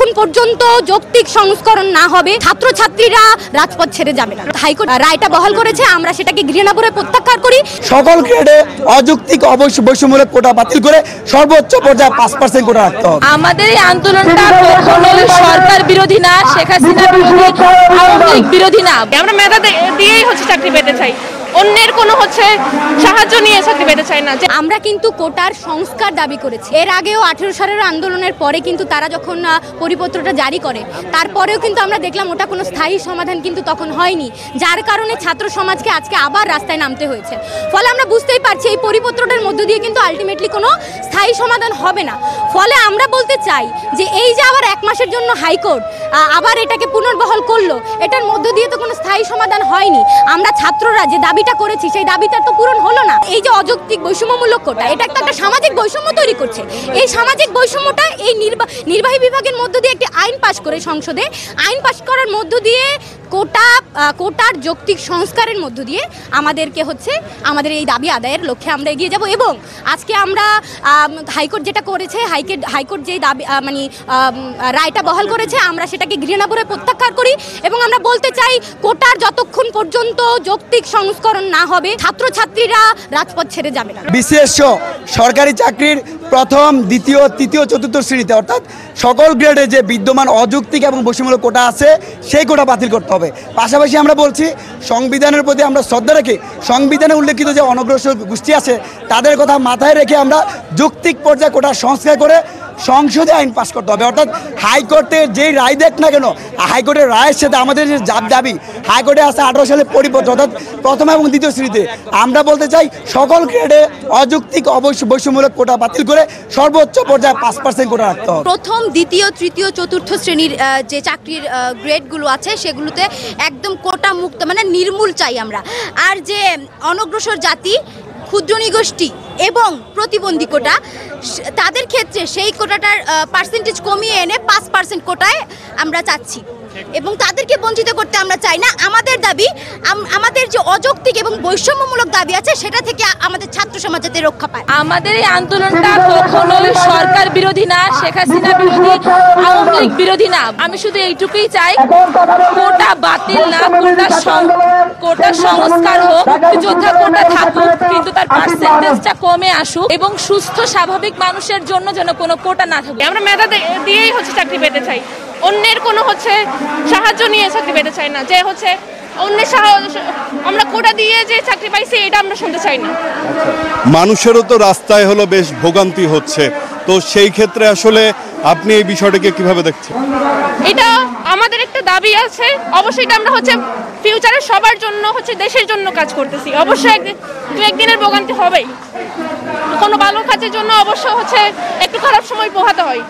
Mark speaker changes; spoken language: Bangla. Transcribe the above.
Speaker 1: যতক্ষণ পর্যন্ত যৌক্তিক সংস্করণ না হবে ছাত্রছাত্রীরা রাজপথ ছেড়ে যাবে না। হাইকোর্ট রায়টা বহাল করেছে, আমরা সেটাকে ঘৃণাভরে প্রত্যাখ্যান করি।
Speaker 2: সকল গ্রেডে অযৌক্তিক বৈষম্যমূলক কোটা বাতিল করে সর্বোচ্চ পর্যায়ে 5% কোটা রাখতে হবে।
Speaker 3: আমাদের এই আন্দোলনটা কখনোই সরকার বিরোধী না, শেখ হাসিনা বিরোধী, আওয়ামী লীগ বিরোধী না।
Speaker 4: আমরা মেধা দিয়েই চাকরি পেতে চাই, অন্যের কোনো সাহায্য নিয়ে চাকরি পেতে চাই না।
Speaker 1: আমরা কিন্তু কোটার সংস্কার দাবি করেছি। এর আগেও 18 সালের আন্দোলনের পরে কিন্তু তারা যখন পরিপত্রটা জারি করে, তারপরেও কিন্তু আমরা দেখলাম ওটা কোনো স্থায়ী সমাধান কিন্তু তখন হয়নি, যার কারণে ছাত্র সমাজকে আজকে আবার রাস্তায় নামতে হয়েছে। ফলে আমরা বুঝতেই পারছি এই পরিপত্রটার মধ্য দিয়ে কিন্তু আলটিমেটলি কোনো স্থায়ী সমাধান হবে না। ফলে আমরা বলতে চাই যে এই যে আবার 1 মাসের জন্য হাইকোর্ট আবার এটাকে পুনর্বহাল করলো, এটার মধ্য দিয়ে তো কোনো স্থায়ী সমাধান হয়নি। আমরা ছাত্ররা যে দাবিটা করেছি সেই দাবিটা তো পূরণ হলো না। এই যে অযৌক্তিক বৈষম্যমূলক কোটা, এটা একটা সামাজিক বৈষম্য তৈরি করছে। এই সামাজিক বৈষম্যটা এই নির্বাহী বিভাগের মধ্য দিয়ে একটি আইন পাশ করে, সংসদে আইন পাশ করার মধ্য দিয়ে কোটার যৌক্তিক সংস্কারের মধ্য দিয়ে আমাদেরকে আমাদের এই দাবি আদায়ের লক্ষ্যে আমরা এগিয়ে যাব। এবং আজকে আমরা হাইকোর্ট যেটা করেছে, হাইকোর্ট যে দাবি রায়টা বহাল করেছে, আমরা সেটাকে ঘৃণাভরে প্রত্যাখ্যান করি। এবং আমরা বলতে চাই কোটার যতক্ষণ পর্যন্ত যৌক্তিক সংস্করণ না হবে ছাত্রছাত্রীরা রাজপথ ছেড়ে যাবে না।
Speaker 2: বিশেষ সরকারি চাকরির প্রথম, দ্বিতীয়, তৃতীয়, চতুর্থ শ্রেণীতে অর্থাৎ সকল গ্রেডে যে বিদ্যমান অযৌক্তিক এবং বৈষম্যমূলক কোটা আছে সেই কোটা বাতিল করতে হবে। পাশাপাশি আমরা বলছি সংবিধানের প্রতি আমরা শ্রদ্ধা রেখে সংবিধানে উল্লেখিত যে অনগ্রসর গোষ্ঠী আছে তাদের কথা মাথায় রেখে আমরা যৌক্তিক পর্যায়ে কোটা সংস্কার করে সংসদে আইন পাশ করতে হবে। অর্থাৎ হাইকোর্টের যেই রায় দেখ না কেন, হাইকোর্টের রায়ের সাথে আমাদের যে দাবি, হাইকোর্টে আছে 18 সালের পরিপত্র অর্থাৎ প্রথম এবং দ্বিতীয় শ্রেণীতে, আমরা বলতে চাই সকল গ্রেডে অযৌক্তিক বৈষম্যমূলক কোটা বাতিল করে সর্বোচ্চ পর্যায়ে 5% কোটা রাখতে হবে।
Speaker 5: প্রথম, দ্বিতীয়, তৃতীয়, চতুর্থ শ্রেণীর যে চাকরির গ্রেডগুলো আছে সেগুলোতে একদম কোটা মুক্ত, মানে নির্মূল চাই আমরা। আর যে অনগ্রসর জাতি, ক্ষুদ্র নিগোষ্ঠী এবং প্রতিবন্ধী কোটা, তাদের ক্ষেত্রে সেই কোটাটার পার্সেন্টেজ কমিয়ে এনে 5% কোটায় আমরা চাচ্ছি এবং তাদেরকে বঞ্চিত করতে আমরা চাই না। আমাদের দাবি, আমাদের যে অযৌক্তিক এবং বৈষম্যমূলক দাবি আছে সেটা থেকে আমাদের ছাত্র সমাজ যাতে রক্ষা পায়।
Speaker 3: আমাদের এই আন্দোলনটা কখনোই সরকার বিরোধী না, শেখ হাসিনা বিরোধী, আওয়ামী লীগ বিরোধী না। আমি শুধু এইটুকুই চাই, কোটা বাতিল না, কোটা সংস্কার হোক, মুক্তিযোদ্ধা কোটা থাকুক, কিন্তু তার পার্সেন্টেজটা কমে আসুক এবং সুস্থ স্বাভাবিক মানুষের জন্য যেন কোনো কোটা না থাকে।
Speaker 4: আমরা মেধা দিয়েই চাকরি পেতে চাই, অন্যের কোনো সাহায্য নিয়ে চাকরি পেতে চাই না। যে অন্যের আমরা কোটা দিয়ে যে চাকরি পাইছি এটা আমরা শুনতে চাই না।
Speaker 6: মানুষেরও তো রাস্তায় বেশ ভোগান্তি হচ্ছে, তো সেই ক্ষেত্রে আসলে আপনি এই বিষয়টাকে কিভাবে দেখছেন?
Speaker 4: এটা আমাদের একটা দাবি আছে, অবশ্যই এটা আমরা ফিউচারে সবার জন্য দেশের জন্য কাজ করতেছি। অবশ্যই একদিনের ভোগান্তি হবেই, কোনো ভালো কাজের জন্য অবশ্য একটু খারাপ সময় পোহাতে হয়।